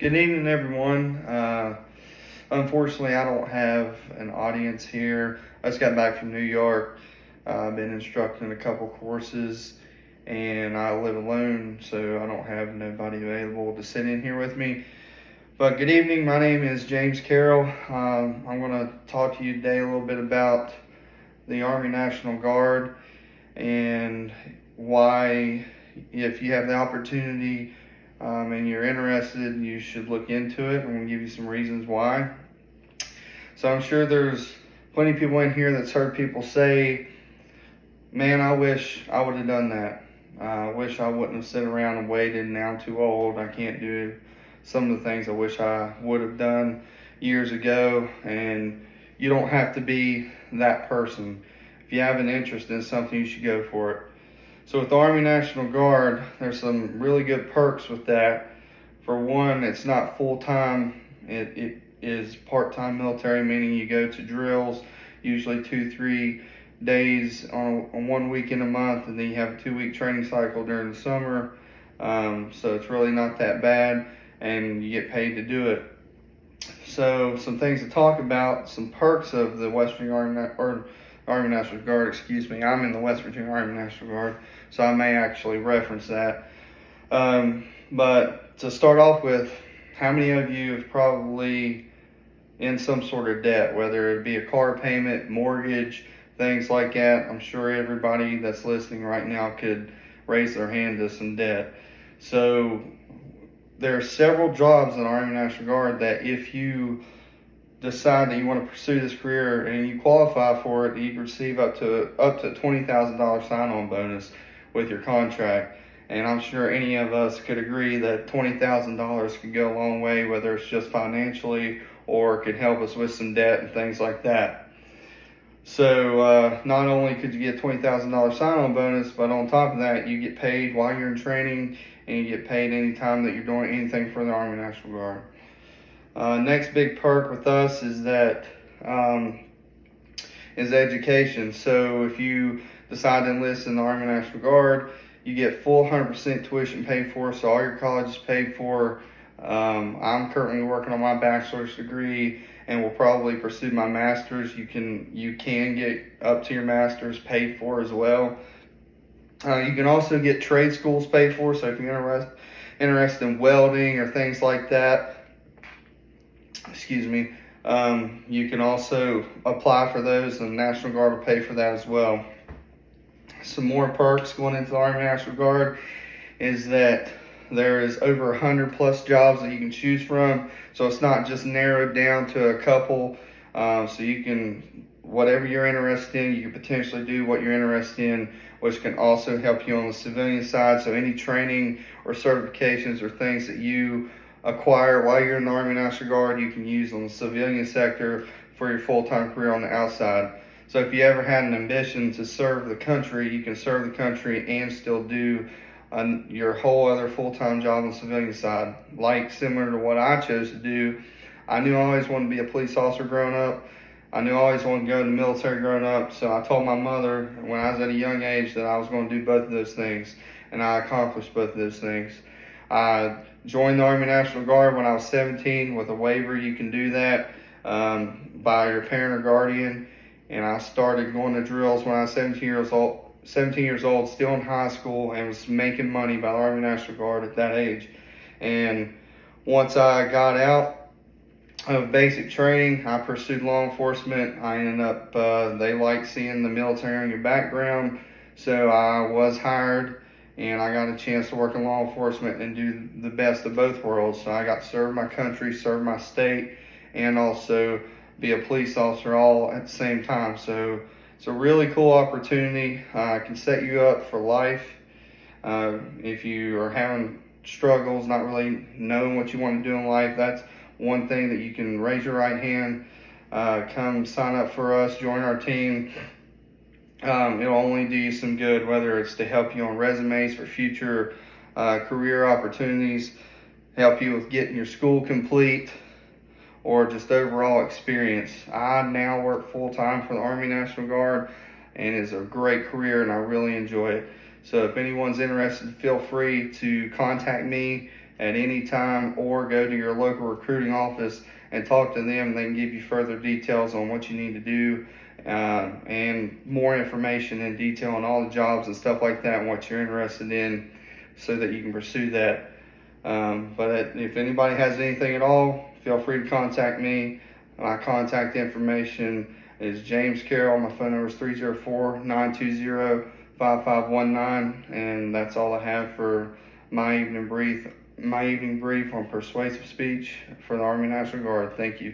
Good evening, everyone. Unfortunately, I don't have an audience here. I just got back from New York. I've been instructing a couple courses, and I live alone, so I don't have nobody available to sit in here with me. But good evening. My name is James Carroll. I'm going to talk to you today a little bit about the Army National Guard and why, if you have the opportunity and you're interested, you should look into it. I'm going to give you some reasons why. So I'm sure there's plenty of people in here that's heard people say, man, I wish I would have done that. I wish I wouldn't have sat around and waited. Now I'm too old. I can't do some of the things I wish I would have done years ago. And you don't have to be that person. If you have an interest in something, you should go for it. So with the Army National Guard, there's some really good perks with that. For one, it's not full-time. It is part-time military, meaning you go to drills, usually 2-3 days on 1 week in a month, and then you have a 2-week training cycle during the summer. So it's really not that bad, and you get paid to do it. So some things to talk about, some perks of the West Virginia Army National Guard, excuse me. I'm in the West Virginia Army National Guard, so I may actually reference that. But to start off with, how many of you have probably in some sort of debt, whether it be a car payment, mortgage, things like that? I'm sure everybody that's listening right now could raise their hand to some debt. So there are several jobs in the Army National Guard that if you decide that you want to pursue this career and you qualify for it, you can receive up to $20,000 sign-on bonus with your contract. And I'm sure any of us could agree that $20,000 could go a long way, whether it's just financially or it could help us with some debt and things like that. So not only could you get a $20,000 sign-on bonus, but on top of that, you get paid while you're in training, and you get paid anytime that you're doing anything for the Army National Guard. Next big perk with us is that is education. So if you decide to enlist in the Army National Guard, you get full 100% tuition paid for, so all your college is paid for. I'm currently working on my bachelor's degree and will probably pursue my master's. You can get up to your master's paid for as well. You can also get trade schools paid for, so if you're interested in welding or things like that, you can also apply for those, and the National Guard will pay for that as well. Some more perks going into the Army National Guard is that there is over 100 plus jobs that you can choose from, so it's not just narrowed down to a couple. So you can, whatever you're interested in, you can potentially do what you're interested in, which can also help you on the civilian side. So any training or certifications or things that you acquire while you're in the Army National Guard, you can use on the civilian sector for your full-time career on the outside. So if you ever had an ambition to serve the country, you can serve the country and still do your whole other full-time job on the civilian side. Like similar to what I chose to do, I knew I always wanted to be a police officer growing up. I knew I always wanted to go to the military growing up. So I told my mother when I was at a young age that I was going to do both of those things, and I accomplished both of those things. I joined the Army National Guard when I was 17 with a waiver. You can do that by your parent or guardian. And I started going to drills when I was 17 years old, still in high school, and was making money by the Army National Guard at that age. And once I got out of basic training, I pursued law enforcement. I ended up, they like seeing the military in your background, so I was hired, and I got a chance to work in law enforcement and do the best of both worlds. So I got to serve my country, serve my state, and also be a police officer all at the same time. So it's a really cool opportunity. It can set you up for life. If you are having struggles, not really knowing what you want to do in life, that's one thing that you can raise your right hand, come sign up for us, join our team. It'll only do you some good, whether it's to help you on resumes for future career opportunities, help you with getting your school complete, or just overall experience. I now work full-time for the Army National Guard, and it's a great career, and I really enjoy it. So if anyone's interested, feel free to contact me at any time, or go to your local recruiting office and talk to them. They can give you further details on what you need to do, and more information in detail on all the jobs and stuff like that and what you're interested in, so that you can pursue that. But if anybody has anything at all, feel free to contact me. My contact information is James Carroll. My phone number is 304-920-5519, and that's all I have for my evening brief on persuasive speech for the Army National Guard. Thank you.